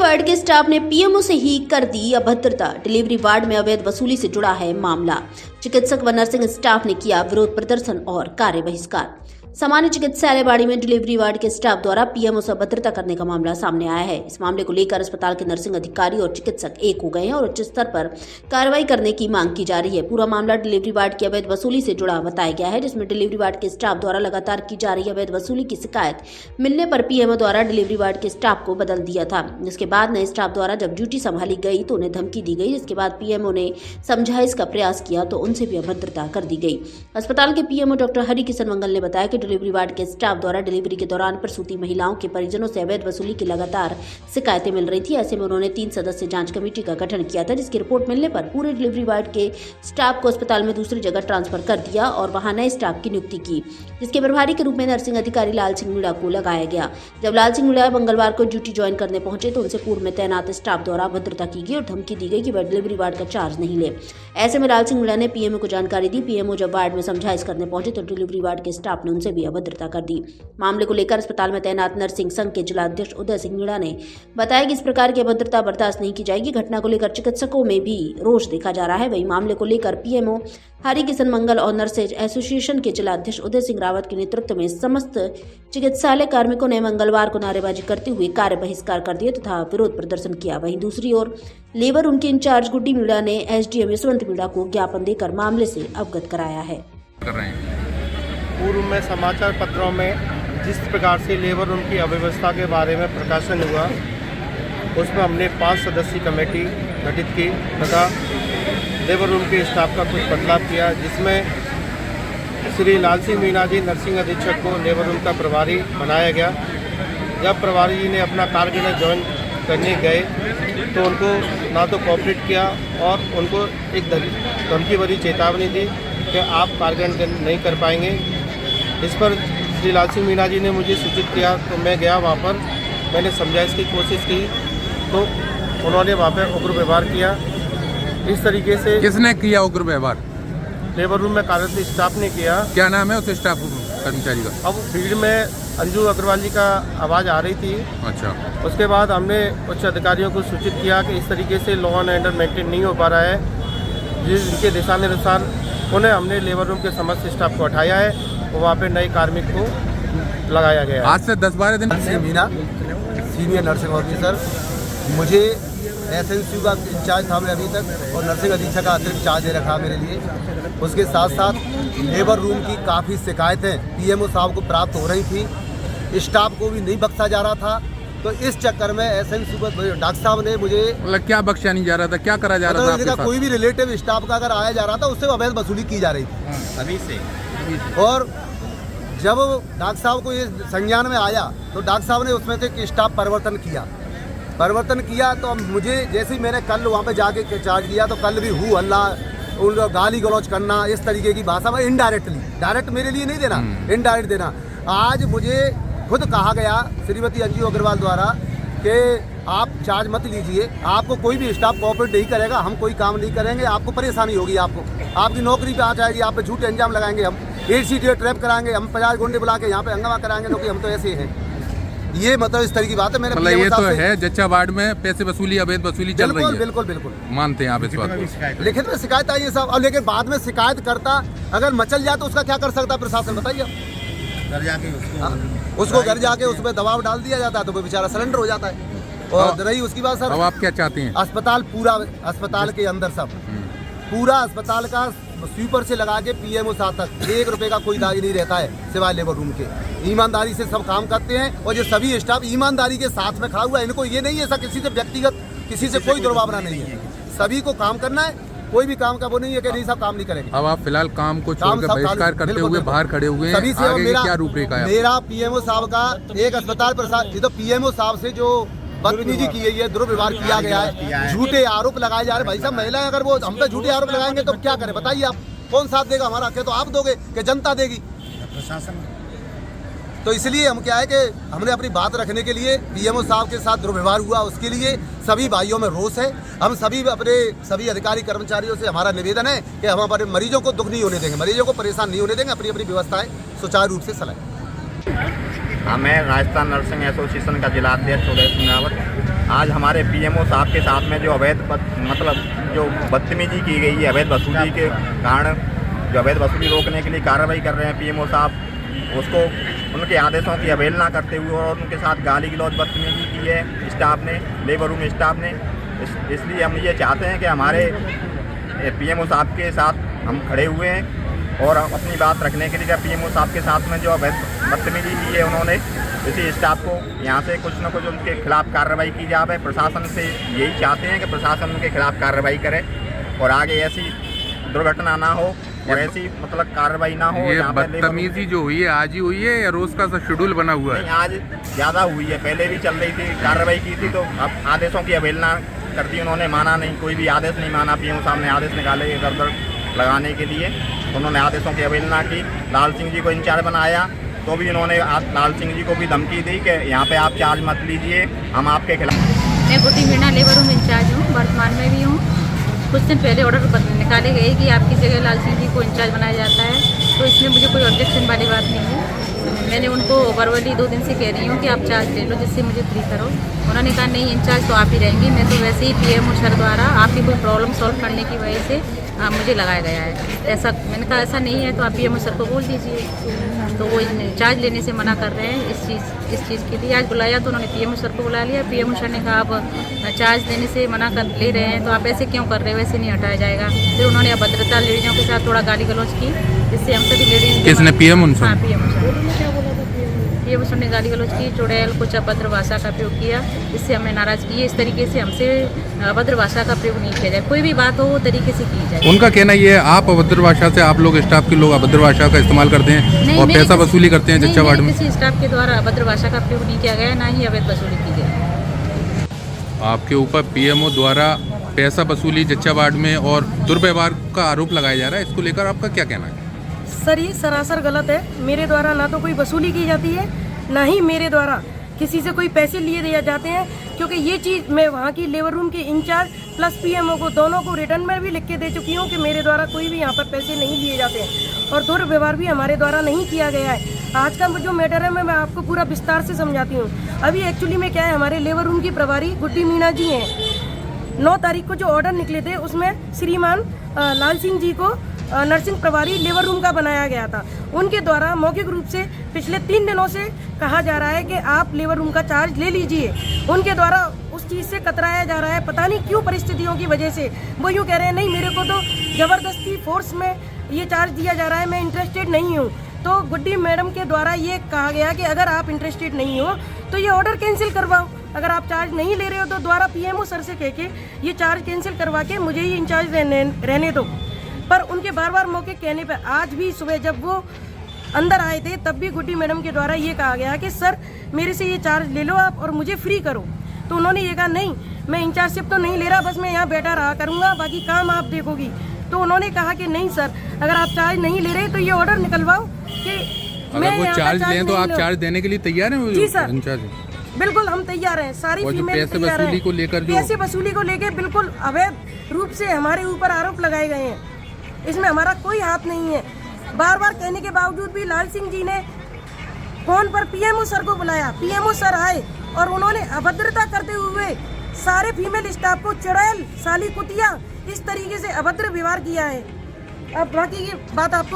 Ward के staff ने PMO से ही कर दी अभद्रता। डिलीवरी वार्ड में अवैध वसूली से जुड़ा है मामला। चिकित्सक व नर्सिंग स्टाफ ने किया विरोध प्रदर्शन और कार्य बहिष्कार। सामान्य चिकित्सालय बाड़ी में डिलीवरी वार्ड के स्टाफ द्वारा पीएमओ से अभद्रता करने का मामला सामने आया है। इस मामले को लेकर अस्पताल के नर्सिंग अधिकारी और चिकित्सक एक हो गए हैं और उच्च स्तर पर कार्रवाई करने की मांग की जा रही है। पूरा मामला डिलीवरी वार्ड की अवैध वसूली से जुड़ा बताया गया है, जिसमें डिलीवरी वार्ड के स्टाफ द्वारा लगातार की जा रही अवैध वसूली की शिकायत मिलने पर पीएमओ द्वारा डिलीवरी वार्ड के स्टाफ को बदल दिया था। जिसके बाद नए स्टाफ द्वारा जब ड्यूटी संभाली गई तो उन्हें धमकी दी गई। जिसके बाद पीएमओ ने समझाइश का प्रयास किया तो उनसे भी अभद्रता कर दी गई। अस्पताल के पीएमओ डॉक्टर हरि किशन मंगल ने बताया कि डिलीवरी वार्ड के स्टाफ द्वारा डिलीवरी के दौरान प्रसूति महिलाओं के परिजनों से अवैध वसूली की लगातार शिकायतें मिल रही थी। ऐसे में उन्होंने 3 सदस्यीय जांच कमेटी का गठन किया था, जिसकी रिपोर्ट मिलने पर पूरे डिलीवरी वार्ड के स्टाफ को अस्पताल में दूसरी जगह ट्रांसफर कर दिया और वहां नए स्टाफ की नियुक्ति की, जिसके प्रभारी के रूप में नर्सिंग अधिकारी लाल सिंह मीणा को लगाया गया। जब लाल सिंह मीणा मंगलवार को ड्यूटी ज्वाइन करने पहुंचे तो उनसे पूर्व में तैनात स्टाफ द्वारा अभद्रता की गई और धमकी दी गई कि वह डिलीवरी वार्ड का चार्ज नहीं ले। ऐसे में लाल सिंह मीणा ने पीएमओ को जानकारी दी। पीएमओ जब वार्ड में समझाइश करने पहुंचे तो डिलीवरी वार्ड के स्टाफ ने उनसे भी अभद्रता कर दी। मामले को लेकर अस्पताल में तैनात नर्सिंग संघ के जिला अध्यक्ष उदय सिंह मीणा ने बताया कि इस प्रकार की अभद्रता बर्दाश्त नहीं की जाएगी। घटना को लेकर चिकित्सकों में भी रोष देखा जा रहा है। वहीं मामले को लेकर पीएमओ हरि किशन मंगल और नर्सेज एसोसिएशन के जिला अध्यक्ष उदय सिंह रावत के नेतृत्व में समस्त चिकित्सालय कार्मिकों ने मंगलवार को नारेबाजी करते हुए कार्य बहिष्कार कर दिया तथा विरोध प्रदर्शन किया। वहीं दूसरी ओर लेबर उनके इंचार्ज गुड्डी मीणा ने एसडीएम यशवंत मीणा को ज्ञापन देकर मामले से अवगत कराया है। पूर्व में समाचार पत्रों में जिस प्रकार से लेबर रूम की अव्यवस्था के बारे में प्रकाशन हुआ, उसमें हमने 5 सदस्यीय कमेटी गठित की तथा लेबर रूम के स्टाफ का कुछ बदलाव किया, जिसमें श्री लाल सिंह मीणा जी नर्सिंग अधीक्षक को लेबर रूम का प्रभारी बनाया गया। जब प्रभारी जी ने अपना कार्य ज्वाइन करने गए तो उनको ना तो कोऑपरेट किया और उनको एक धमकी भरी चेतावनी दी कि आप कार्य नहीं कर पाएंगे। इस पर श्री लाल सिंह मीणा जी ने मुझे सूचित किया तो मैं गया वहाँ पर, मैंने समझाइश की कोशिश की तो उन्होंने वहाँ पर उग्र व्यवहार किया। इस तरीके से किसने किया उग्र व्यवहार? लेबर रूम में कार्यरत स्टाफ ने किया। क्या नाम है उस स्टाफ कर्मचारी का? अब फील्ड में अंजू अग्रवाल जी का आवाज़ आ रही थी। अच्छा। उसके बाद हमने उच्च अधिकारियों को सूचित किया कि इस तरीके से लॉ एंड ऑर्डर मेंटेन नहीं हो पा रहा है। जिनके दिशा निर्देशान उन्हें हमने लेबर रूम के समस्त स्टाफ को हटाया है और वहाँ पे नए कार्मिक को लगाया गया है। आज से 10-12 दिन से मीना सीनियर नर्सिंग ऑफिसर, मुझे एसएनसी का इंचार्ज था मैं अभी तक और नर्सिंग अधीक्षक का अतिरिक्त चार्ज दे रखा मेरे लिए। उसके साथ साथ लेबर रूम की काफ़ी शिकायतें पीएमओ साहब को प्राप्त हो रही थी। स्टाफ को भी नहीं बख्शा जा रहा था, तो इस चक्कर में एसएनसी डॉक्टर साहब ने मुझे क्या बख्शा नहीं जा रहा था, क्या करा जा रहा था? कोई भी रिलेटिव स्टाफ का अगर आया जा रहा था उससे अवैध वसूली की जा रही थी अभी से। और जब डॉक्टर साहब को ये संज्ञान में आया तो डॉक्टर साहब ने उसमें से स्टाफ परिवर्तन किया तो मुझे जैसे ही मैंने कल वहाँ पे जाके चार्ज किया तो कल भी हल्ला, उन गाली गलौज करना, इस तरीके की भाषा में इनडायरेक्टली, डायरेक्ट मेरे लिए नहीं देना, इनडायरेक्ट देना। आज मुझे खुद कहा गया श्रीमती अंजू अग्रवाल द्वारा कि आप चार्ज मत लीजिए, आपको कोई भी स्टाफ कोऑपरेट नहीं करेगा, हम कोई काम नहीं करेंगे, आपको परेशानी होगी, आपकी नौकरी पे आ जाएगी, आप पे झूठे अंजाम लगाएंगे, हम 8 सीटें ट्रैप कराएंगे, हम 50 गुंडे बुला के यहाँ पे हंगामा कराएंगे, क्योंकि हम तो ऐसे हैं। ये मतलब इस तरह की बात है। मैंने मतलब ये तो है जच्चा वार्ड में पैसे वसूली, अवैध वसूली चल रही है। बिल्कुल मानते हैं आप इस बात को? लिखित में शिकायत आई है साहब, और लेकिन बाद में शिकायत करता अगर मचल जाए तो उसका क्या कर सकता प्रशासन, बताइए? घर जाके उसको घर जाके उस पर दबाव डाल दिया जाता है तो वो बेचारा सरेंडर हो जाता है। और रही उसकी बात सर, अब आप क्या चाहते हैं? अस्पताल पूरा, अस्पताल के अंदर सब पूरा अस्पताल का स्वीपर से लगा के पीएमओ साहब तक 1 रुपए का कोई दाग नहीं रहता है सिवाय लेबर रूम के। ईमानदारी से सब काम करते हैं और ये सभी स्टाफ ईमानदारी के साथ में खड़ा हुआ है। इनको ये नहीं है ऐसा किसी से व्यक्तिगत, किसी से कोई दुर्भावना नहीं है, सभी को काम करना है, कोई भी काम का वो नहीं है कि नहीं सब काम नहीं करेंगे। अब आप फिलहाल काम को छोड़कर बहिष्कार करते हुए बाहर खड़े हुए हैं, आगे की क्या रूपरेखा है? मेरा पीएमओ साहब का एक अस्पताल प्रशासन, ये तो पीएमओ साहब से जो बदतमीजी की गई है, दुर्व्यवहार किया गया है, झूठे आरोप लगाए जा रहे हैं। भाई साहब, महिलाएं अगर वो हम पे झूठे आरोप लगाएंगे तो क्या करें बताइए? आप कौन साथ देगा हमारा? क्या तो आप दोगे कि जनता देगी? प्रशासन। तो इसलिए हम क्या है कि हमने अपनी बात रखने के लिए पीएमओ साहब के साथ दुर्व्यवहार हुआ, उसके लिए सभी भाइयों में रोष है। हम सभी अधिकारी कर्मचारियों से हमारा निवेदन है कि हम हमारे मरीजों को दुख नहीं होने देंगे, मरीजों को परेशान नहीं होने देंगे, अपनी अपनी व्यवस्थाएं सुचारू रूप से चलाएं। मैं राजस्थान नर्सिंग एसोसिएशन का जिला अध्यक्ष उदय सिंह रावत। आज हमारे पीएमओ साहब के साथ में जो अवैध मतलब जो बदतमीजी की गई है अवैध वसूली के कारण, जो अवैध वसूली रोकने के लिए कार्रवाई कर रहे हैं पीएमओ साहब, उसको उनके आदेशों की अवहेलना करते हुए और उनके साथ गाली गलौज बदतमीजी की है स्टाफ ने, लेबर रूम स्टाफ ने। इसलिए हम ये चाहते हैं कि हमारे पीएमओ साहब के साथ हम खड़े हुए हैं और अपनी बात रखने के लिए पीएमओ साहब के साथ में जो अवैध बदतमीजी की है उन्होंने, इसी स्टाफ को यहाँ से कुछ न कुछ उनके खिलाफ कार्रवाई की जाए। प्रशासन से यही चाहते हैं कि प्रशासन उनके खिलाफ कार्रवाई करे और आगे ऐसी दुर्घटना ना हो और ऐसी मतलब कार्रवाई ना हो। ये बदतमीजी जो हुई है आज ही हुई है या रोज का शेड्यूल बना हुआ है? आज ज़्यादा हुई है, पहले भी चल रही थी, कार्रवाई की थी, तो अब आदेशों की अवहेलना कर दी उन्होंने, माना नहीं, कोई भी आदेश नहीं माना। पीएमओ साहब ने आदेश निकाले इधर उधर लगाने के लिए, उन्होंने आदेशों की अवहेलना की। लाल सिंह जी को इंचार्ज बनाया तो भी उन्होंने लाल सिंह जी को भी धमकी दी कि यहाँ पे आप चार्ज मत लीजिए, हम आपके खिलाफ। मैं गुड्डी मीणा लेबर रूम इंचार्ज हूँ, वर्तमान में भी हूँ। कुछ दिन पहले ऑर्डर निकाले गए कि आपकी जगह लाल सिंह जी को इंचार्ज बनाया जाता है, तो इसमें मुझे कोई ऑब्जेक्शन वाली बात नहीं है। मैंने उनको वर्बली 2 दिन से कह रही हूँ कि आप चार्ज ले लो जिससे मुझे फ्री करो। उन्होंने कहा नहीं, इंचार्ज तो आप ही रहेंगी, मैं तो वैसे ही पीएमओ सर द्वारा आपकी कोई प्रॉब्लम सॉल्व करने की वजह से मुझे लगाया गया है। ऐसा मैंने कहा ऐसा नहीं है तो आप पीएमओ सर को बोल दीजिए। तो वो चार्ज लेने से मना कर रहे हैं इस चीज़ के लिए। आज बुलाया तो उन्होंने पीएमओ सर को बुला लिया। पीएमओ सर ने कहा आप चार्ज देने से मना कर ले रहे हैं तो आप ऐसे क्यों कर रहे हो, वैसे नहीं हटाया जाएगा। फिर उन्होंने अभद्रता लेडीजों के साथ थोड़ा गाली गलौज की, जिससे हम सभी लेडीज। किसने? PMO sir? हाँ, पीएमओ सर ने गाली गलौज की, चुड़ैल, कुछ अभद्र भाषा का प्रयोग किया, जिससे हमें नाराज़ किए। इस तरीके से हमसे अभद्र भाषा का प्रयोग नहीं किया जाए, कोई भी बात हो वो तरीके से की जाए। उनका कहना ये है आप अभद्र भाषा से, आप लोग स्टाफ के लोग अभद्र भाषा का इस्तेमाल करते हैं और पैसा वसूली करते हैं जच्चा वार्ड में। किसी स्टाफ के द्वारा अभद्र भाषा का प्रयोग नहीं किया गया, ना ही अवैध वसूली की गई। आपके ऊपर पीएमओ द्वारा पैसा वसूली जच्चा वार्ड में और दुर्व्यवहार का आरोप लगाया जा रहा है, इसको लेकर आपका क्या कहना है? सर ये सरासर गलत है। मेरे द्वारा ना तो कोई वसूली की जाती है, ना ही मेरे द्वारा किसी से कोई पैसे लिए दिए जाते हैं, क्योंकि ये चीज़ मैं वहाँ की लेबर रूम के इंचार्ज प्लस पीएमओ को दोनों को रिटर्न में भी लिख के दे चुकी हूँ कि मेरे द्वारा कोई भी यहाँ पर पैसे नहीं लिए जाते हैं और दुर्व्यवहार भी हमारे द्वारा नहीं किया गया है। आज का जो मैटर है मैं आपको पूरा विस्तार से समझाती हूँ। अभी एक्चुअली में क्या है, हमारे लेबर रूम की प्रभारी गुड्डी मीणा जी हैं। 9 तारीख को जो ऑर्डर निकले थे उसमें श्रीमान लाल सिंह जी को नर्सिंग प्रभारी लेबर रूम का बनाया गया था। उनके द्वारा मौखिक रूप से पिछले 3 दिनों से कहा जा रहा है कि आप लेबर रूम का चार्ज ले लीजिए। उनके द्वारा उस चीज़ से कतराया जा रहा है, पता नहीं क्यों परिस्थितियों की वजह से। वो यूँ कह रहे हैं नहीं मेरे को तो ज़बरदस्ती फोर्स में ये चार्ज दिया जा रहा है, मैं इंटरेस्टेड नहीं हूँ। तो गुड्डी मैडम के द्वारा ये कहा गया कि अगर आप इंटरेस्टेड नहीं हो तो ये ऑर्डर कैंसिल करवाओ। अगर आप चार्ज नहीं ले रहे हो तो द्वारा पीएमओ सर से कह के ये चार्ज कैंसिल करवा के मुझे ही इंचार्ज रहने दो। पर उनके बार बार मौके कहने पर आज भी सुबह जब वो अंदर आए थे तब भी गुड्डी मैडम के द्वारा ये कहा गया कि सर मेरे से ये चार्ज ले लो आप और मुझे फ्री करो। तो उन्होंने ये कहा नहीं मैं इंचार्जशिप तो नहीं ले रहा, बस मैं यहाँ बैठा रहा करूँगा, बाकी काम आप देखोगी। तो उन्होंने कहा कि नहीं सर अगर आप चार्ज नहीं ले रहे तो ये ऑर्डर निकलवाओ कि अगर वो चार्ज लें तो आप चार्ज देने के लिए तैयार हैं? जी सर, इंचार्ज बिल्कुल हम तैयार हैं। सारी फीमेल तैयार हैं। पैसे वसूली को लेकर बिल्कुल अवैध रूप से हमारे ऊपर आरोप लगाए गए हैं, इसमें हमारा कोई हाथ नहीं है। बार बार कहने के बावजूद भी लाल सिंह जी ने फोन पर पीएमओ सर को बुलाया, पीएमओ सर आए और उन्होंने अभद्रता करते हुए सारे फीमेल स्टाफ को चुड़ैल, साली, कुतिया इस तरीके से अभद्र व्यवहार किया है। अब बाकी की बात आपको